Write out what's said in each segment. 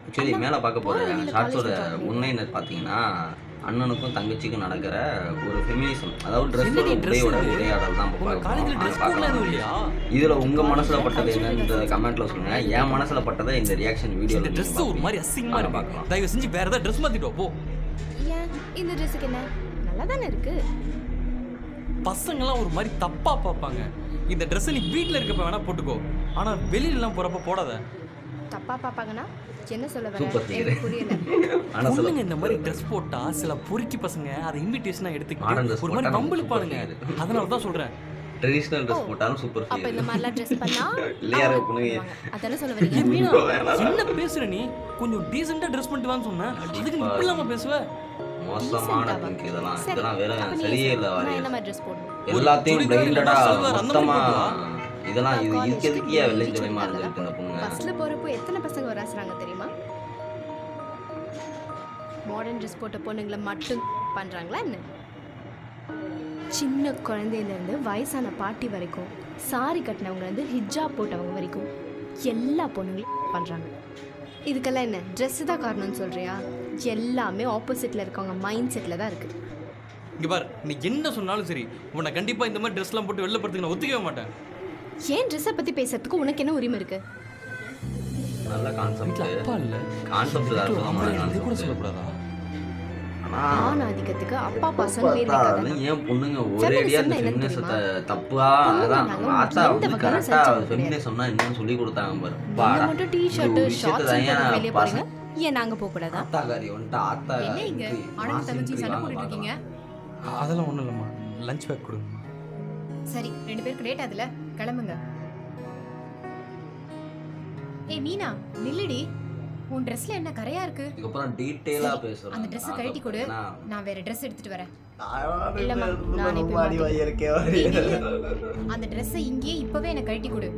Actually மேலே பார்க்க போகிற ஷார்ட்ஸோட உண்மைன்னு பார்த்தீங்கன்னா அண்ணனுக்கும் தங்கச்சிக்கும் நடக்கிற ஒரு ஃபெமினிசம், அதாவது ட்ரெஸ்ஸோட உரையாடல் தான் பார்க்கலாம். இதில் உங்கள் மனசில் பட்டது என்னன்ற கமெண்ட்டில் சொல்லுங்கள். என் மனசில் பட்டதை இந்த ரியாக்ஷன் வீடியோ ட்ரெஸ் ஒரு மாதிரி அசிங்கமாக பார்க்கலாம். தயவு செஞ்சு வேறு ஏதாவது ட்ரெஸ் மாற்றிட்டு போ. ஏன் இந்த ட்ரெஸ்ஸுக்கு என்ன நல்லா தானே இருக்கு? பசங்களாம் ஒரு மாதிரி தப்பாக பார்ப்பாங்க. இந்த ட்ரெஸ்ஸை நீ வீட்டில் இருக்கப்ப வேணால் போட்டுக்கோ, ஆனால் வெளியிலலாம் போகிறப்ப போடாத. தப்பா பார்ப்பாங்கன்னா என்ன சொல்ல வர? புரியல. பொண்ணுங்க இந்த மாதிரி ட்ரெஸ் போட்டா சில பொறுக்கி பசங்க அதை இன்விடேஷனா எடுத்துக்கிட்டு ஒரு மாதிரி வம்பிழுப்பானுங்க. அதனால தான் சொல்றேன், ட்ரெடிஷனல் ட்ரெஸ் போட்டாலும் சூப்பர் ஃபீல். அப்ப இந்த மாதிரிலாம் ட்ரெஸ் பண்ணா இல்லையாரே பொண்ணுங்க அதானே சொல்ல வரீங்க? மீனா என்ன பேசுற நீ? கொஞ்சம் டீசெண்டா ட்ரெஸ் பண்ணிட்டு வான்னு சொன்னேன், அதுக்கு நீ இப்படி இல்லாம பேசுவ? மோசமான திங்க் இதெல்லாம் வேற சரியே இல்ல. நான் என்ன மாதிரி ட்ரெஸ் போடணும்? எல்லாத்தையும் பிளைண்டடா மொத்தமா இதெல்லாம் இது இருக்கிறதுக்கே வெள்ளை ஜொலிமா இருந்துருக்கு. இந்த பொண்ணு பஸ்ல போறப்போ எத்தனை பசங்க வராசுறாங்க தெரியுமா? மாடர்ன் ட்ரெஸ் போட்ட பொண்ணுங்களை மட்டும் பண்றாங்களா என்ன? சின்ன குழந்தையிலேருந்து வயசான பாட்டி வரைக்கும், சாரி கட்டினவங்கலேருந்து ஹிஜாப் போட்டவங்க வரைக்கும் எல்லா பொண்ணுங்களையும் பண்ணுறாங்க. இதுக்கெல்லாம் என்ன ட்ரெஸ்ஸு தான் காரணம்னு சொல்கிறியா? எல்லாமே ஆப்போசிட்டில் இருக்கவங்க மைண்ட் செட்டில் தான் இருக்குது. இங்கே பார், நீ என்ன சொன்னாலும் சரி, உன்னை கண்டிப்பாக இந்த மாதிரி ட்ரெஸ்லாம் போட்டு வெளில போகிறதுக்கு நான் ஒத்துக்கவே மாட்டேன். ஏன் ட்ரெஸ்ஸை பற்றி பேசுறதுக்கு உனக்கு என்ன உரிமை இருக்குது? நல்ல கான்செப்ட். அப்பா இல்லை கான்செப்ட் அது கூட சொல்லக்கூடாதா? ஆண் ஆதிக்கத்துக்கு அப்பா பசங்க பேர் ஏன் பொண்ணுங்க ஒரேடியா அந்த ஃபெமினிசத்தை தப்பா அதான் ஆத்தா வந்து கரெக்டா ஃபெமினிசம்னா என்னன்னு சொல்லி கொடுத்தாங்க பாரு. மட்டும் டி-ஷர்ட் ஷார்ட்ஸ் போட்டு வெளிய போறீங்க, ஏன் நாங்க போக கூடாதா? ஆத்தாகாரி வந்துட்டு ஆத்தா என்ன இங்க அண்ணன் தங்கச்சி சண்டை போட்டுட்டு இருக்கீங்க? அதெல்லாம் ஒன்றும் இல்லைம்மா, லஞ்ச் பேக் கொடுங்கம்மா. சரி, 2 பேருக்கு லேட் ஆகுதுல, கிளம்புங்க. ஏய் மீனா, நில்லுடி. உன் ட்ரெஸ்ல என்ன கரையா இருக்கு? இதுக்கப்புறம் டீடைலா பேசுறேன். அந்த ட்ரெஸ் கழட்டி கொடு, நான் வேற ட்ரெஸ் எடுத்துட்டு வரேன். இல்லம்மா, நானே போய் அந்த ட்ரெஸ்ஸை இங்கேயே இப்பவே எனக்கு கழட்டி கொடு.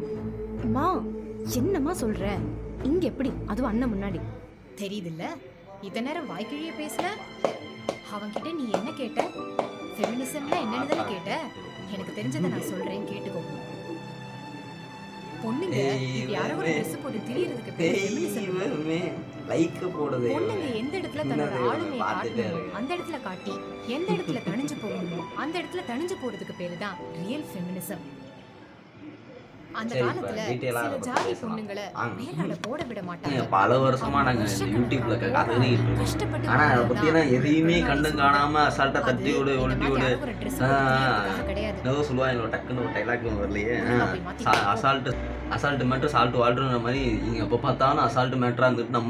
அம்மா என்னம்மா சொல்ற? இங்க எப்படி, அதுவும் அண்ணன் முன்னாடி? தெரியுதுல்ல, இத்தனை நேரம் வாய்க்கிழியே பேசுன. அவன்கிட்ட நீ என்ன கேட்ட? ஃபெமினிசம்னா என்னன்னு தானே கேட்ட? எனக்கு தெரிஞ்சதை நான் சொல்றேன், கேட்டுக்கோ. பொண்ணுங்க இப்ப யாரோ ஒரு ட்ரெஸ் போட்டு திரியறதுக்கு பேர் ஃபெமினிசம். லைக் போடுது. பொண்ணுங்க எந்த இடத்துல தன்னோட ஆளுமையை காட்டணுமோ அந்த இடத்துல காட்டி, எந்த இடத்துல தணிஞ்சு போகணுமோ அந்த இடத்துல தணிஞ்சு போறதுக்கு பேரு தான் ரியல் ஃபெமினிசம். அந்த காலத்துல சில ஜாதி பொண்ணுங்களை மேலாட போட விட மாட்டாங்க. பல வருஷமா நாங்க யூடியூப்ல கதையிட்டு இருக்கோம். ஆனா அதை பத்தினா எதையுமே கண்டு காணாம அசால்ட்டா தட்டி விடு ஒட்டி விடு ஏதோ சொல்லுவாங்க. டக்குன்னு ஒரு டைலாக் வரலையே, அசால்ட் மேட்ரு சால்ட் வால்ட்ருன்ற மாதிரி இங்க எப்போ பார்த்தாலும் அசால்ட் மேட்டரா இருந்துட்டு நம்ம